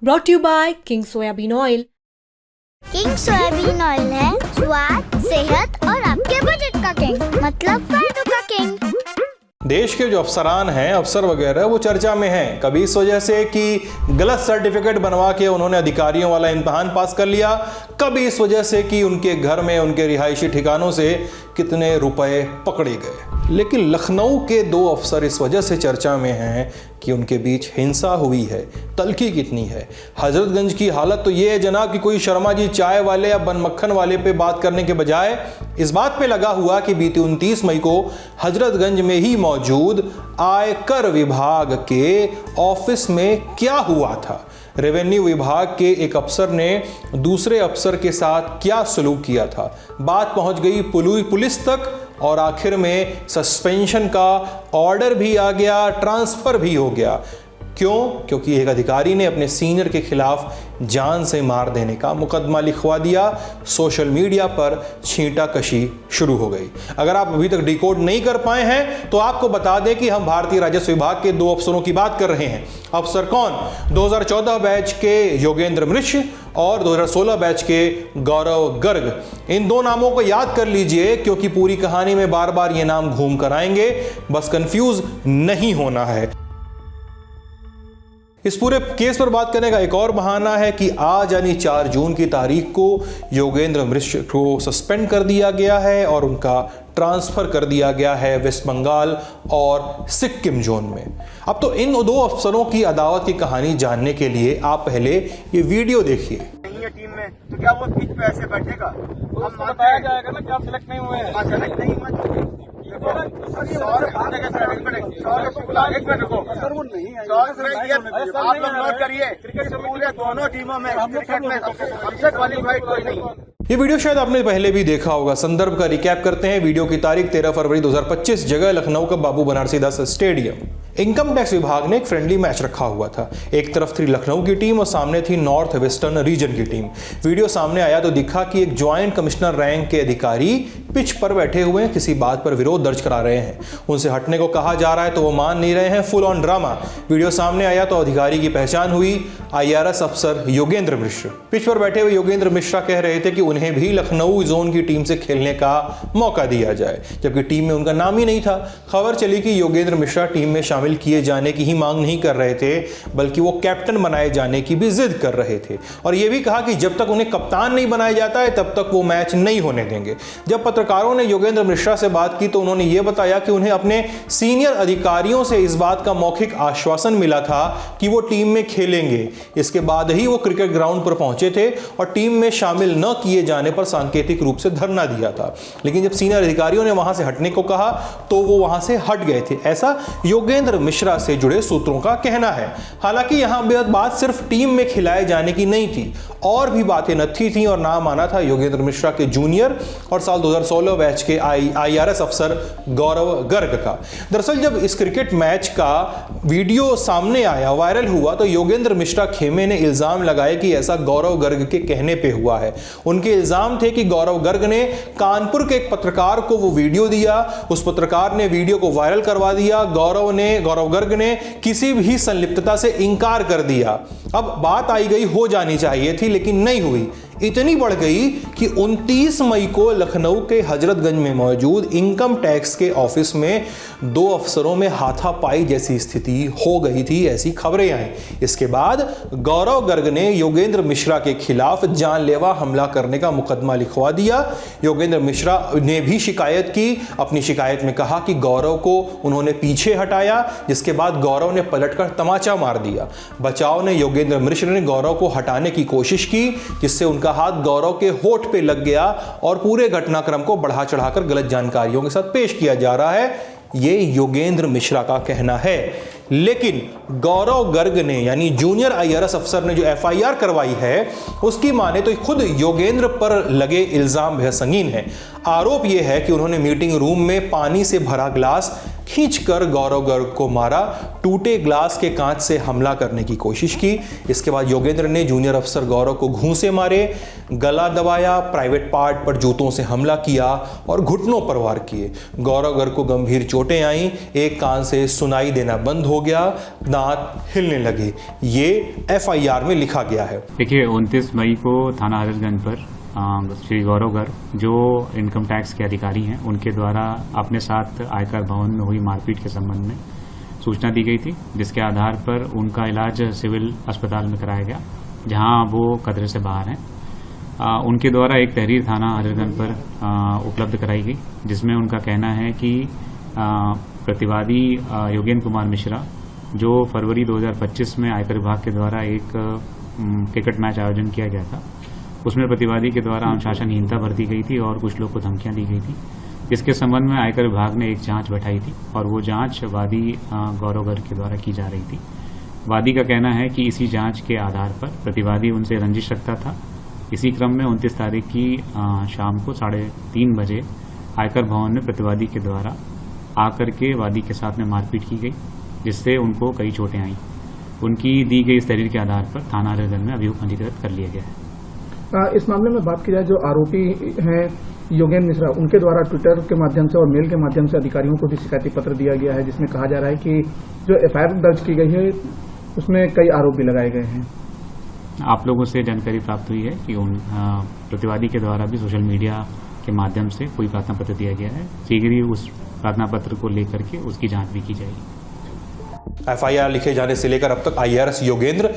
Brought to you by King Soybean Oil. King soybean oil है स्वाद, सेहत और आपके बजट का किंग, मतलब फायदों का किंग। देश के जो अफसरान हैं, अफसर वगैरह, वो चर्चा में हैं। कभी इस वजह से कि गलत सर्टिफिकेट बनवा के उन्होंने अधिकारियों वाला इम्तिहान पास कर लिया, कभी इस वजह से कि उनके घर में, उनके रिहायशी ठिकानों से कितने रुपए पकड़े गए। लेकिन लखनऊ के दो अफसर इस वजह से चर्चा में हैं कि उनके बीच हिंसा हुई है। तल्खी कितनी है। हजरतगंज की हालत तो ये है जनाब कि कोई शर्मा जी चाय वाले या बन मक्खन वाले पे बात करने के बजाय इस बात पे लगा हुआ कि बीती 29 मई को हजरतगंज में ही मौजूद आयकर विभाग के ऑफिस में क्या हुआ था, रेवेन्यू विभाग के एक अफसर ने दूसरे अफसर के साथ क्या सलूक किया था। बात पहुंच गई पुलिस तक और आखिर में सस्पेंशन का ऑर्डर भी आ गया, ट्रांसफर भी हो गया। क्यों? क्योंकि एक अधिकारी ने अपने सीनियर के खिलाफ जान से मार देने का मुकदमा लिखवा दिया। सोशल मीडिया पर छींटाकशी शुरू हो गई। अगर आप अभी तक डिकोड नहीं कर पाए हैं तो आपको बता दें कि हम भारतीय राजस्व विभाग के दो अफसरों की बात कर रहे हैं। अफसर कौन? 2014 बैच के योगेंद्र मिश्र और 2016 बैच के गौरव गर्ग। इन दो नामों को याद कर लीजिए क्योंकि पूरी कहानी में बार बार ये नाम घूम कर आएंगे, बस कंफ्यूज नहीं होना है। इस पूरे केस पर बात करने का एक और बहाना है कि आज यानी 4 जून की तारीख को योगेंद्र मिश्र को सस्पेंड कर दिया गया है और उनका ट्रांसफर कर दिया गया है वेस्ट बंगाल और सिक्किम जोन में। अब तो इन दो अफसरों की अदावत की कहानी जानने के लिए आप पहले ये वीडियो देखिए। नहीं है टीम में तो क्या वो पिच पे ऐसे बैठेगा? हम बताया जाएगा ना कि आप सिलेक्ट नहीं हुए हैं। सिलेक्ट नहीं हुए आप लोग नोट करिए, क्रिकेट पूरे दोनों टीमों में क्रिकेट में हमसे क्वालिफाइड कोई नहीं। ये वीडियो शायद आपने पहले भी देखा होगा। संदर्भ का रिकैप करते हैं। वीडियो की तारीख 13 फरवरी 2025, जगह लखनऊ का बाबू बनारसी दास स्टेडियम। इनकम टैक्स विभाग ने एक फ्रेंडली मैच रखा हुआ था। एक तरफ थी लखनऊ की टीम और सामने थी नॉर्थ वेस्टर्न रीजन की टीम। वीडियो सामने आया तो दिखा कि एक ज्वाइंट कमिश्नर रैंक के अधिकारी पिच पर बैठे हुए हैं, किसी बात पर विरोध दर्ज करा रहे हैं। उनसे हटने को कहा जा रहा है तो वो मान नहीं रहे हैं। Full on drama. वीडियो सामने आया तो अधिकारी की पहचान हुई, IRS अफसर योगेंद्र मिश्र। पिच पर बैठे हुए योगेंद्र मिश्रा कह रहे थे कि उन्हें भी लखनऊ जोन की टीम से खेलने का मौका दिया जाए, जबकि टीम में उनका नाम ही नहीं था। खबर चली कि योगेंद्र मिश्रा टीम में शामिल किए जाने की ही मांग नहीं कर रहे थे, बल्कि वो कैप्टन बनाए जाने की भी जिद कर रहे थे और यह भी कहा कि जब तक उन्हें कप्तान नहीं बनाया जाता है तब तक वो मैच नहीं होने देंगे। जब पत्रकारों ने योगेंद्र मिश्रा से बात की तो उन्होंने ये बताया कि उन्हें अपने सीनियर अधिकारियों से इस बात का मौखिक आश्वासन मिला था कि वो टीम में खेलेंगे। इसके बाद ही वो क्रिकेट ग्राउंड पर पहुंचे थे और टीम में शामिल न किए जाने पर सांकेतिक रूप से धरना दिया था। लेकिन जब सीनियर अधिकारियों ने वहां से हटने को कहा तो वो वहां से हट गए थे, ऐसा योगेंद्र मिश्रा से जुड़े सूत्रों का कहना है। हालांकि यहां बात सिर्फ टीम में खिलाए जाने की नहीं थी, और भी बातें नत्थी थी और नाम आना था योगेंद्र मिश्रा के जूनियर और साल 2016 बैच के IRS अफसर गौरव गर्ग का। दरअसल जब इस क्रिकेट मैच का वीडियो सामने आया, वायरल हुआ, तो योगेंद्र मिश्रा खेमे ने इल्जाम लगाए कि ऐसा गौरव गर्ग के कहने पे हुआ है। उनके इल्जाम थे कि गौरव गर्ग ने कानपुर के एक पत्रकार को वो वीडियो दिया, उस पत्रकार ने वीडियो को वायरल करवा दिया, गौरव गर्ग ने किसी भी संलिप्तता से इंकार कर दिया। अब बात आई गई हो जानी चाहिए थी लेकिन नहीं हुई। इतनी बढ़ गई कि 29 मई को लखनऊ के हजरतगंज में मौजूद इनकम टैक्स के ऑफिस में दो अफसरों में हाथापाई जैसी स्थिति हो गई थी, ऐसी खबरें आई। इसके बाद गौरव गर्ग ने योगेंद्र मिश्रा के खिलाफ जानलेवा हमला करने का मुकदमा लिखवा दिया। योगेंद्र मिश्रा ने भी शिकायत की। अपनी शिकायत में कहा कि गौरव को उन्होंने पीछे हटाया, जिसके बाद गौरव ने पलटकर तमाचा मार दिया। बचाव ने योगेंद्र मिश्र ने गौरव को हटाने की कोशिश की, जिससे उनका हाथ गौरव के होठ पे लग गया और पूरे घटनाक्रम को बढ़ा चढ़ाकर गलत जानकारियों के साथ पेश किया जा रहा है। ये योगेंद्र मिश्रा का कहना है। लेकिन गौरव गर्ग ने यानी जूनियर IRS अफसर ने जो FIR करवाई है उसकी माने तो खुद योगेंद्र पर लगे इल्जाम बेहद संगीन है। आरोप यह है कि उन्होंने मीटिंग रूम में पानी से भरा ग्लास खींचकर गौरव गर्ग को मारा, टूटे ग्लास के कांच से हमला करने की कोशिश की। इसके बाद योगेंद्र ने जूनियर अफसर गौरव को घूंसे मारे, गला दबाया, प्राइवेट पार्ट पर जूतों से हमला किया और घुटनों पर वार किए। गौरव गर्ग को गंभीर चोटें आईं, एक कान से सुनाई देना बंद हो गया, दांत हिलने लगे। ये एफआईआर में लिखा गया है। देखिए 29 मई को थाना हजरतगंज पर श्री गौरव गर्ग जो इनकम टैक्स के अधिकारी हैं उनके द्वारा अपने साथ आयकर भवन में हुई मारपीट के संबंध में सूचना दी गई थी, जिसके आधार पर उनका इलाज सिविल अस्पताल में कराया गया, जहां वो खतरे से बाहर हैं। उनके द्वारा एक तहरीर थाना हजरतगंज पर उपलब्ध कराई गई, जिसमें उनका कहना है कि प्रतिवादी योगेंद्र कुमार मिश्रा जो फरवरी 2025 में आयकर विभाग के द्वारा एक क्रिकेट मैच आयोजन किया गया था, उसमें प्रतिवादी के द्वारा अनुशासनहीनता बरती गई थी और कुछ लोग को धमकियां दी गई थी, जिसके संबंध में आयकर विभाग ने एक जांच बैठाई थी और वो जांच वादी गौरव गर्ग के द्वारा की जा रही थी। वादी का कहना है कि इसी जांच के आधार पर प्रतिवादी उनसे रंजिश रखता था। इसी क्रम में 29 तारीख की शाम को 3:30 बजे आयकर भवन में प्रतिवादी के द्वारा आकर के वादी के साथ में मारपीट की गई, जिससे उनको कई चोटें आईं। उनकी दी गई इस तहरीर के आधार पर थाना हजरतगंज में अभियोग पंजीकृत कर लिया गया है। इस मामले में बात की जाए, जो आरोपी हैं योगेंद्र मिश्रा, उनके द्वारा ट्विटर के माध्यम से और मेल के माध्यम से अधिकारियों को भी शिकायती पत्र दिया गया है, जिसमें कहा जा रहा है कि जो एफआईआर दर्ज की गई है उसमें कई आरोप भी लगाए गए हैं। आप लोगों से जानकारी प्राप्त हुई है कि उन प्रतिवादी के द्वारा भी सोशल मीडिया के माध्यम से कोई प्रार्थना पत्र दिया गया है। शीघ्र ही उस प्रार्थना पत्र को लेकर के उसकी जांच भी की जाएगी। एफआईआर लिखे जाने से लेकर अब तक आईआरएस योगेंद्र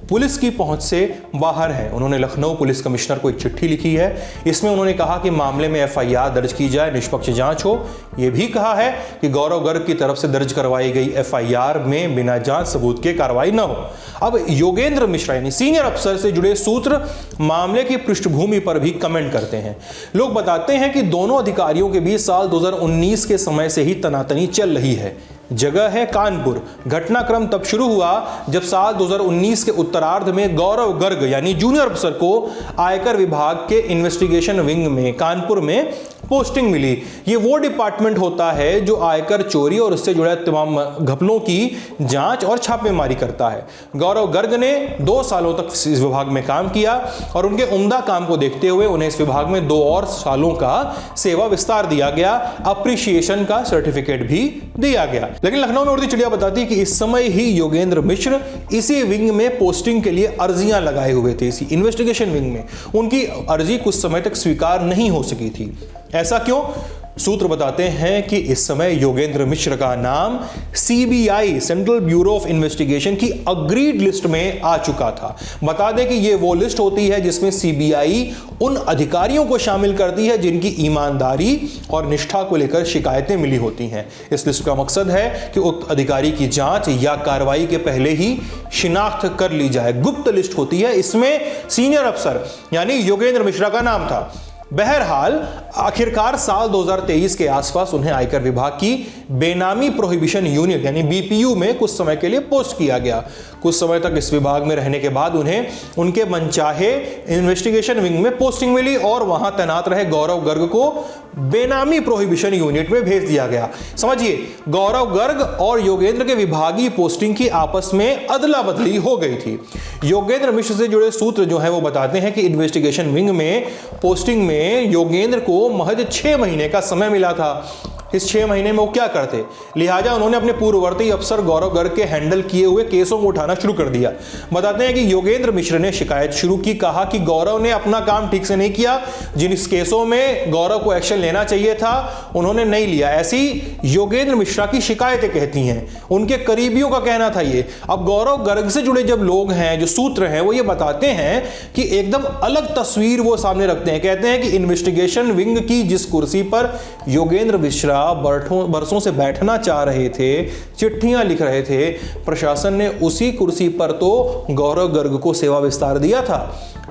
पुलिस की पहुंच से बाहर हैं। उन्होंने लखनऊ पुलिस कमिश्नर को एक चिट्ठी लिखी है। इसमें उन्होंने कहा कि मामले में एफआईआर दर्ज की जाए, निष्पक्ष जांच हो। यह भी कहा है कि गौरव गर्ग की तरफ से दर्ज करवाई गई एफआईआर में बिना जांच सबूत के कार्रवाई न हो। अब योगेंद्र मिश्रा यानी सीनियर अफसर से जुड़े सूत्र मामले की पृष्ठभूमि पर भी कमेंट करते हैं। लोग बताते हैं कि दोनों अधिकारियों के बीच साल 2019 के समय से ही तनातनी चल रही है। जगह है कानपुर। घटनाक्रम तब शुरू हुआ जब साल 2019 के उत्तरार्ध में गौरव गर्ग यानी जूनियर अफसर को आयकर विभाग के इन्वेस्टिगेशन विंग में कानपुर में पोस्टिंग मिली। ये वो डिपार्टमेंट होता है जो आयकर चोरी और उससे जुड़े तमाम घपलों की जांच और छापेमारी करता है। गौरव गर्ग ने 2 सालों तक इस विभाग में काम किया और उनके उम्दा काम को देखते हुए उन्हें इस विभाग में 2 और सालों का सेवा विस्तार दिया गया, अप्रिशिएशन का सर्टिफिकेट भी दिया गया। लेकिन लखनऊ में उड़ती चिड़िया बताती कि इस समय ही योगेंद्र मिश्र इसी विंग में पोस्टिंग के लिए अर्जियां लगाए हुए थे। इसी इन्वेस्टिगेशन विंग में उनकी अर्जी कुछ समय तक स्वीकार नहीं हो सकी थी। ऐसा क्यों? सूत्र बताते हैं कि इस समय योगेंद्र मिश्र का नाम CBI central bureau of investigation की अग्रीड लिस्ट में आ चुका था। बता दें कि यह वो लिस्ट होती है जिसमें सीबीआई उन अधिकारियों को शामिल करती है जिनकी ईमानदारी और निष्ठा को लेकर शिकायतें मिली होती हैं। इस लिस्ट का मकसद है कि उक्त अधिकारी की जांच या कार्रवाई के पहले ही शिनाख्त कर ली जाए। गुप्त लिस्ट होती है, इसमें सीनियर अफसर यानी योगेंद्र मिश्रा का नाम था। बहरहाल आखिरकार साल 2023 के आसपास उन्हें आयकर विभाग की बेनामी प्रोहिबिशन यूनिट यानी बीपीयू में कुछ समय के लिए पोस्ट किया गया। कुछ समय तक इस विभाग में रहने के बाद उन्हें उनके मनचाहे इन्वेस्टिगेशन विंग में पोस्टिंग मिली और वहां तैनात रहे गौरव गर्ग को बेनामी प्रोहिबिशन यूनिट में भेज दिया गया। समझिए, गौरव गर्ग और योगेंद्र के विभागीय पोस्टिंग की आपस में अदला बदली हो गई थी। योगेंद्र मिश्र से जुड़े सूत्र जो है वो बताते हैं कि इन्वेस्टिगेशन विंग में पोस्टिंग में योगेंद्र को महज 6 महीने का समय मिला था। इस 6 महीने में वो क्या करते, लिहाजा उन्होंने अपने पूर्ववर्ती अफसर गौरव गर्ग के हैंडल किए हुए केसों को उठाना शुरू कर दिया। बताते हैं कि योगेंद्र मिश्र ने शिकायत शुरू की, कहा कि गौरव ने अपना काम ठीक से नहीं किया, जिन केसों में गौरव को एक्शन लेना चाहिए था उन्होंने नहीं लिया। ऐसी योगेंद्र मिश्रा की शिकायतें कहती हैं, उनके करीबियों का कहना था ये। अब गौरव गर्ग से जुड़े जब लोग हैं, जो सूत्र हैं, वो ये बताते हैं कि एकदम अलग तस्वीर वो सामने रखते हैं। कहते हैं कि इन्वेस्टिगेशन विंग की जिस कुर्सी पर योगेंद्र मिश्रा बरसों से बैठना चाह रहे थे, चिट्ठियां लिख रहे थे, प्रशासन ने उसी कुर्सी पर तो गौरव गर्ग को सेवा विस्तार दिया था।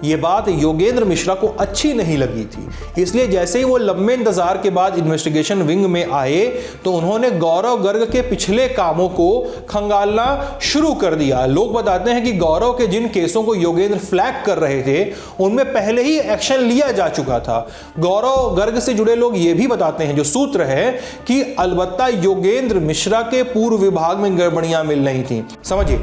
ये बात योगेंद्र मिश्रा को अच्छी नहीं लगी थी, इसलिए जैसे ही वो लंबे इंतजार के बाद इन्वेस्टिगेशन विंग में आए तो उन्होंने गौरव गर्ग के पिछले कामों को खंगालना शुरू कर दिया। लोग बताते हैं कि गौरव के जिन केसों को योगेंद्र फ्लैग कर रहे थे उनमें पहले ही एक्शन लिया जा चुका था। गौरव गर्ग से जुड़े लोग ये भी बताते हैं, जो सूत्र है, कि अलबत्ता योगेंद्र मिश्रा के पूर्व विभाग में गड़बड़ियां मिल रही थी। समझिए,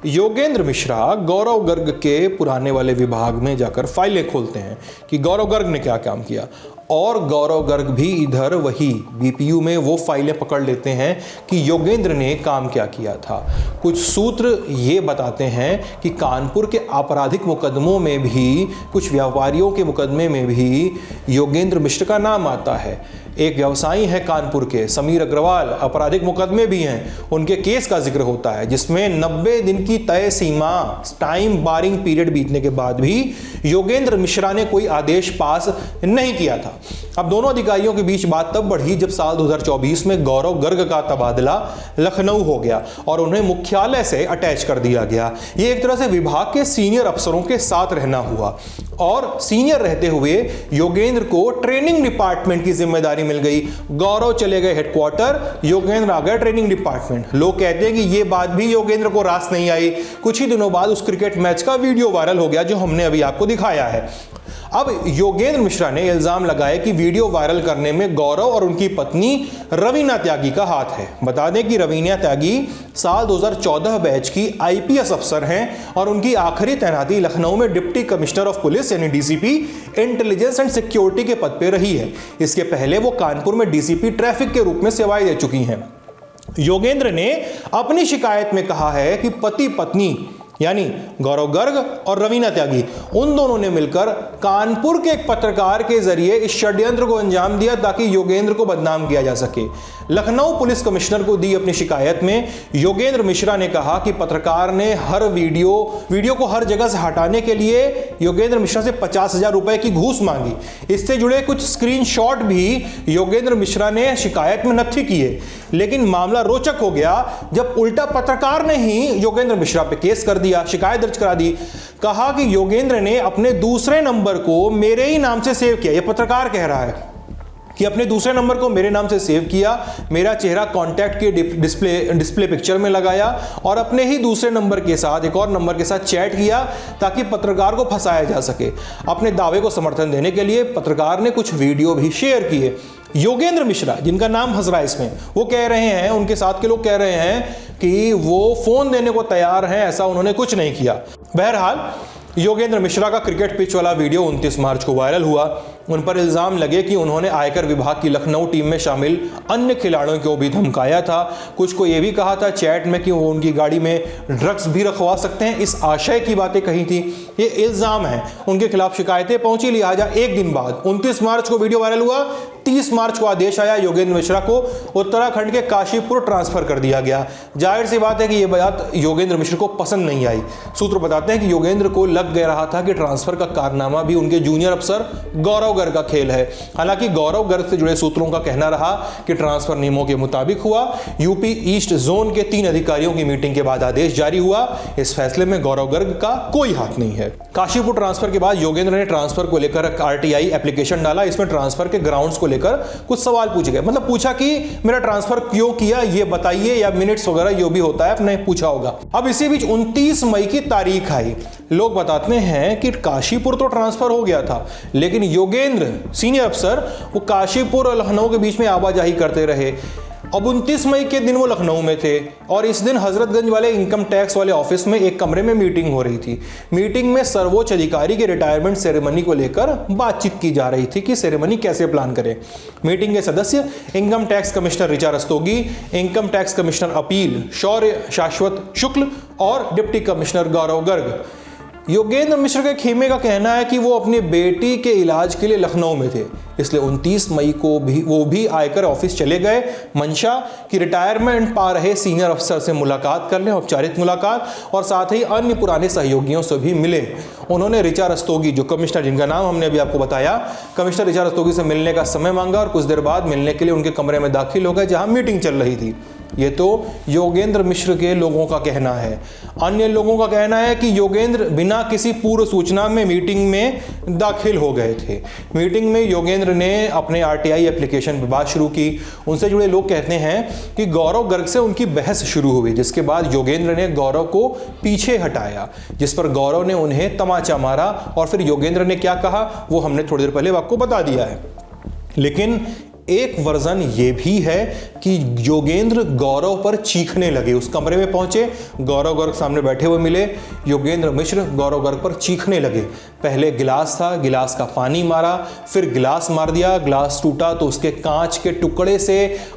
योगेंद्र मिश्रा गौरव गर्ग के पुराने वाले विभाग में जाकर फाइलें खोलते हैं कि गौरव गर्ग ने क्या काम किया, और गौरव गर्ग भी इधर वही बीपीयू में वो फाइलें पकड़ लेते हैं कि योगेंद्र ने काम क्या किया था। कुछ सूत्र ये बताते हैं कि कानपुर के आपराधिक मुकदमों में भी, कुछ व्यापारियों के मुकदमे में भी योगेंद्र मिश्र का नाम आता है। एक व्यवसायी है कानपुर के, समीर अग्रवाल, आपराधिक मुकदमे भी हैं, उनके केस का जिक्र होता है जिसमें 90 दिन की तय सीमा, टाइम बारिंग पीरियड बीतने के बाद भी योगेंद्र मिश्रा ने कोई आदेश पास नहीं किया था। अब दोनों अधिकारियों के बीच बात तब बढ़ी जब साल 2024 में गौरव गर्ग का तबादला लखनऊ हो गया और उन्हें मुख्यालय से अटैच कर दिया गया। ये एक तरह से विभाग के सीनियर अफसरों के साथ रहना हुआ, और सीनियर रहते हुए योगेंद्र को ट्रेनिंग डिपार्टमेंट की जिम्मेदारी मिल गई। गौरव चले गए हेडक्वार्टर, योगेंद्र आ गए ट्रेनिंग डिपार्टमेंट। लोग कहते हैं कि ये बात भी योगेंद्र को रास नहीं आई। कुछ ही दिनों बाद उस क्रिकेट मैच का वीडियो वायरल हो गया जो हमने अभी आपको दिखाया है। अब योगेंद्र मिश्रा ने इल्जाम लगाया कि वीडियो वायरल करने में गौरव और उनकी पत्नी रवीना त्यागी का हाथ है। बता दें कि रवीना त्यागी साल 2014 बैच की आईपीएस अफसर हैं और उनकी आखिरी तैनाती लखनऊ में डिप्टी कमिश्नर ऑफ पुलिस यानी डीसीपी इंटेलिजेंस एंड सिक्योरिटी के पद पर रही है। इसके पहले वो कानपुर में डीसीपी ट्रैफिक के रूप में सेवाएं दे चुकी हैं। योगेंद्र ने अपनी शिकायत में कहा है कि पति पत्नी यानी गौरव गर्ग और रवीना त्यागी, उन दोनों ने मिलकर कानपुर के एक पत्रकार के जरिए इस षड्यंत्र को अंजाम दिया ताकि योगेंद्र को बदनाम किया जा सके। लखनऊ पुलिस कमिश्नर को दी अपनी शिकायत में योगेंद्र मिश्रा ने कहा कि पत्रकार ने हर वीडियो को हर जगह से हटाने के लिए योगेंद्र मिश्रा से 50,000 रुपए की घूस मांगी। इससे जुड़े कुछ स्क्रीनशॉट भी योगेंद्र मिश्रा ने शिकायत में नथी किए। लेकिन मामला रोचक हो गया जब उल्टा पत्रकार ने ही योगेंद्र मिश्रा पे केस कर दिया, शिकायत दर्ज करा दी। कहा कि योगेंद्र ने अपने दूसरे नंबर को मेरे ही नाम से सेव किया। यह पत्रकार कह रहा है कि अपने दूसरे नंबर को मेरे नाम से सेव किया, मेरा चेहरा कॉन्टैक्ट के डिस्प्ले पिक्चर में लगाया और अपने ही दूसरे नंबर के साथ एक और नंबर के साथ चैट किया ताकि पत्रकार को फंसाया जा सके। अपने दावे को समर्थन देने के लिए पत्रकार ने कुछ वीडियो भी शेयर किए। योगेंद्र मिश्रा, जिनका नाम हंस रहा है इसमें, वो कह रहे हैं, उनके साथ के लोग कह रहे हैं कि वो फोन देने को तैयार हैं, ऐसा उन्होंने कुछ नहीं किया। बहरहाल योगेंद्र मिश्रा का क्रिकेट पिच वाला वीडियो 29 मार्च को वायरल हुआ। उन पर इल्जाम लगे कि उन्होंने आयकर विभाग की लखनऊ टीम में शामिल अन्य खिलाड़ियों को भी धमकाया था। कुछ को यह भी कहा था चैट में कि वो उनकी गाड़ी में ड्रग्स भी रखवा सकते हैं, इस आशय की बातें कही थी। ये इल्जाम है, उनके खिलाफ शिकायतें पहुंची। लिहाजा एक दिन बाद 29 मार्च को वीडियो वायरल हुआ, 30 मार्च को आदेश आया, योगेंद्र मिश्रा को उत्तराखंड के काशीपुर ट्रांसफर कर दिया गया। जाहिर सी बात है कि यह बात योगेंद्र मिश्रा को पसंद नहीं आई। सूत्र बताते हैं कि योगेंद्र को लग गया रहा था कि ट्रांसफर का कारनामा भी उनके जूनियर अफसर गौरव गर्ग का खेल है। हालांकि गौरव गर्ग से जुड़े सूत्रों का कहना रहा कि ट्रांसफर नियमों के मुताबिक हुआ। यूपी ईस्ट जोन के 3 अधिकारियों की मीटिंग के बाद आदेश जारी हुआ। इस फैसले में गौरव गर्ग का कोई हाथ नहीं है। काशीपुर ट्रांसफर के बाद योगेंद्र ने ट्रांसफर को लेकर आरटीआई एप्लीकेशन डाला। इसमें ट्रांसफर के ग्राउंड्स को लेकर कुछ सवाल पूछे गए, मतलब पूछा कि मेरा ट्रांसफर क्यों किया ये बताइए, या मिनट्स वगैरह जो भी होता है आपने पूछा होगा। अब इसी बीच 29 मई की तारीख आई। लोग बताते हैं कि काशीपुर तो ट्रांसफर हो गया था, लेकिन योगेंद्र सीनियर अफसर वो काशीपुर और लखनऊ के बीच में आवाजाही करते रहे। अब 29 मई के दिन वो लखनऊ में थे और इस दिन हजरतगंज वाले इनकम टैक्स वाले ऑफिस में एक कमरे में मीटिंग हो रही थी। मीटिंग में सर्वोच्च अधिकारी के रिटायरमेंट सेरेमनी को लेकर बातचीत की जा रही थी कि सेरेमनी कैसे प्लान करें। मीटिंग के सदस्य income tax commissioner Richa Rastogi, income tax commissioner appeal Shaurya Shashwat Shukla और डिप्टी कमिश्नर गौरव गर्ग। योगेंद्र मिश्र के खेमे का कहना है कि वो अपनी बेटी के इलाज के लिए लखनऊ में थे, इसलिए 29 मई को वो भी आयकर ऑफिस चले गए। मंशा कि रिटायरमेंट पा रहे सीनियर अफसर से मुलाकात कर लें, औपचारिक मुलाकात, और साथ ही अन्य पुराने सहयोगियों से भी मिले। उन्होंने ऋचा रस्तोगी, जो कमिश्नर जिनका नाम हमने अभी आपको बताया, कमिश्नर ऋचा रस्तोगी से मिलने का समय मांगा और कुछ देर बाद मिलने के लिए उनके कमरे में दाखिल हो गए जहां मीटिंग चल रही थी। ये तो योगेंद्र मिश्र के लोगों का कहना है। अन्य लोगों का कहना है कि योगेंद्र बिना किसी पूर्व सूचना में मीटिंग में दाखिल हो गए थे। मीटिंग में योगेंद्र ने अपने आरटीआई एप्लीकेशन पर बात शुरू की। उनसे जुड़े लोग कहते हैं कि गौरव गर्ग से उनकी बहस शुरू हुई, जिसके बाद योगेंद्र ने गौरव को पीछे हटाया, जिस पर गौरव ने उन्हें तमाचा मारा और फिर योगेंद्र ने क्या कहा वो हमने थोड़ी देर पहले आपको बता दिया है। लेकिन एक वर्जन ये भी है कि योगेंद्र गौरव पर चीखने लगे। उस कमरे में पहुंचे, गौरव गर्ग सामने बैठे हुए मिले, योगेंद्र मिश्र गौरव गर्ग पर चीखने लगे। पहले गिलास था, गिलास का पानी मारा, फिर गिलास मार दिया, गिलास टूटा तो उसके कांच के टुकड़े से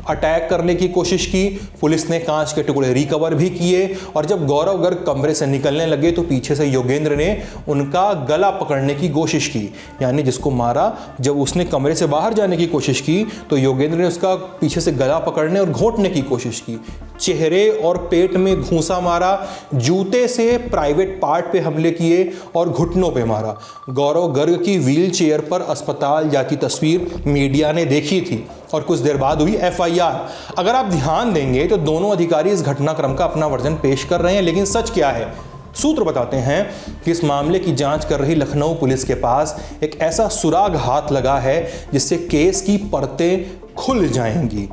अटैक करने की कोशिश की। पुलिस ने कांच के टुकड़े रिकवर भी किए और जब गौरव गर्ग कमरे से निकलने लगे तो पीछे से योगेंद्र ने उनका गला पकड़ने की कोशिश की। यानी जिसको मारा, जब उसने कमरे से बाहर जाने की कोशिश की तो योगेंद्र ने उसका पीछे से गला पकड़ने और घोंटने की कोशिश की। चेहरे और पेट में घूंसा मारा, जूते से प्राइवेट पार्ट पे हमले किए और घुटनों पे मारा। गौरव गर्ग की व्हील चेयर पर अस्पताल जाती तस्वीर मीडिया ने देखी थी और कुछ देर बाद हुई एफआईआर। अगर आप ध्यान देंगे तो दोनों अधिकारी इस घटनाक्रम का अपना वर्जन पेश कर रहे हैं, लेकिन सच क्या है? सूत्र बताते हैं कि इस मामले की जांच कर रही लखनऊ पुलिस के पास एक ऐसा सुराग हाथ लगा है जिससे केस की परतें खुल जाएंगी,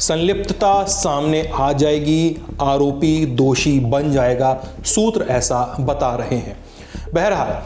संलिप्तता सामने आ जाएगी, आरोपी दोषी बन जाएगा। सूत्र ऐसा बता रहे हैं। बहरहाल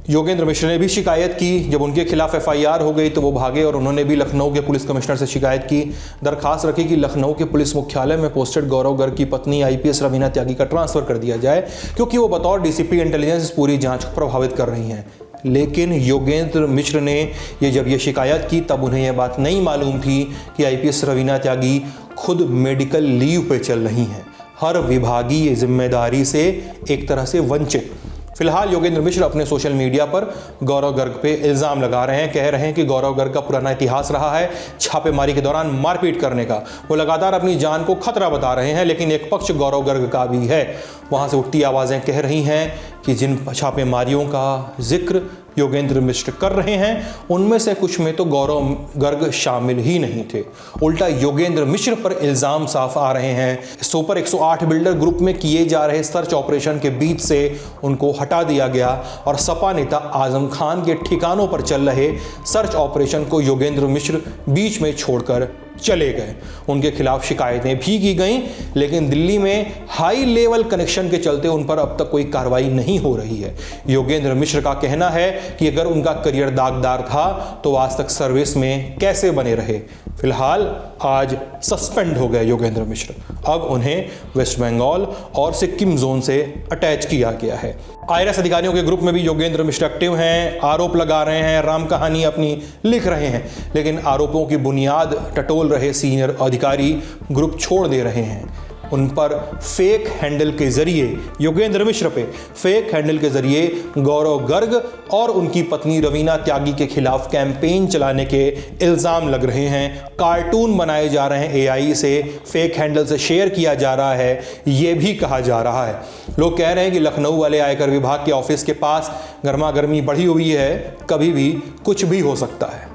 योगेंद्र मिश्र ने भी शिकायत की। जब उनके खिलाफ एफआईआर हो गई तो वो भागे और उन्होंने भी लखनऊ के पुलिस कमिश्नर से शिकायत की। दरखास्त रखी कि लखनऊ के पुलिस मुख्यालय में पोस्टेड गौरव गर्ग की पत्नी आईपीएस रवीना त्यागी का ट्रांसफर कर दिया जाए, क्योंकि वो बतौर डीसीपी इंटेलिजेंस पूरी जांच को प्रभावित कर रही हैं। लेकिन योगेंद्र मिश्र ने जब ये शिकायत की तब उन्हें यह बात नहीं मालूम थी कि आईपीएस रवीना त्यागी खुद मेडिकल लीव पे चल रही हैं, हर विभागीय जिम्मेदारी से एक तरह से वंचित। फिलहाल योगेंद्र मिश्र अपने सोशल मीडिया पर गौरव गर्ग पे इल्ज़ाम लगा रहे हैं, कह रहे हैं कि गौरव गर्ग का पुराना इतिहास रहा है छापेमारी के दौरान मारपीट करने का। वो लगातार अपनी जान को खतरा बता रहे हैं, लेकिन एक पक्ष गौरव गर्ग का भी है। वहाँ से उठती आवाज़ें कह रही हैं कि जिन छापेमारियों का जिक्र योगेंद्र मिश्र कर रहे हैं उनमें से कुछ में तो गौरव गर्ग शामिल ही नहीं थे। उल्टा योगेंद्र मिश्र पर इल्ज़ाम साफ आ रहे हैं। सुपर 108 बिल्डर ग्रुप में किए जा रहे सर्च ऑपरेशन के बीच से उनको हटा दिया गया और सपा नेता आजम खान के ठिकानों पर चल रहे सर्च ऑपरेशन को योगेंद्र मिश्र बीच में छोड़कर चले गए। उनके खिलाफ शिकायतें भी की गईं, लेकिन दिल्ली में हाई लेवल कनेक्शन के चलते उन पर अब तक कोई कार्रवाई नहीं हो रही है। योगेंद्र मिश्र का कहना है कि अगर उनका करियर दागदार था तो आज तक सर्विस में कैसे बने रहे। फिलहाल आज सस्पेंड हो गए योगेंद्र मिश्र। अब उन्हें वेस्ट बंगाल और सिक्किम जोन से अटैच किया गया है। आईआरएस अधिकारियों के ग्रुप में भी योगेंद्र मिश्र एक्टिव हैं, आरोप लगा रहे हैं, राम कहानी अपनी लिख रहे हैं, लेकिन आरोपों की बुनियाद टटोल रहे सीनियर अधिकारी ग्रुप छोड़ दे रहे हैं। उन पर फेक हैंडल के जरिए, योगेंद्र मिश्र पे फेक हैंडल के जरिए गौरव गर्ग और उनकी पत्नी रवीना त्यागी के खिलाफ कैंपेन चलाने के इल्ज़ाम लग रहे हैं। कार्टून बनाए जा रहे हैं, एआई से फेक हैंडल से शेयर किया जा रहा है, ये भी कहा जा रहा है। लोग कह रहे हैं कि लखनऊ वाले आयकर विभाग के ऑफिस के पास गर्मा गर्मी बढ़ी हुई है, कभी भी कुछ भी हो सकता है।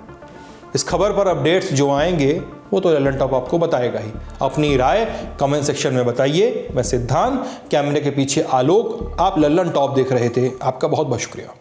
इस खबर पर अपडेट्स जो आएंगे वो तो लल्लन टॉप आपको बताएगा ही। अपनी राय कमेंट सेक्शन में बताइए। मैं सिद्धांत, कैमरे के पीछे आलोक, आप लल्लन टॉप देख रहे थे। आपका बहुत बहुत शुक्रिया।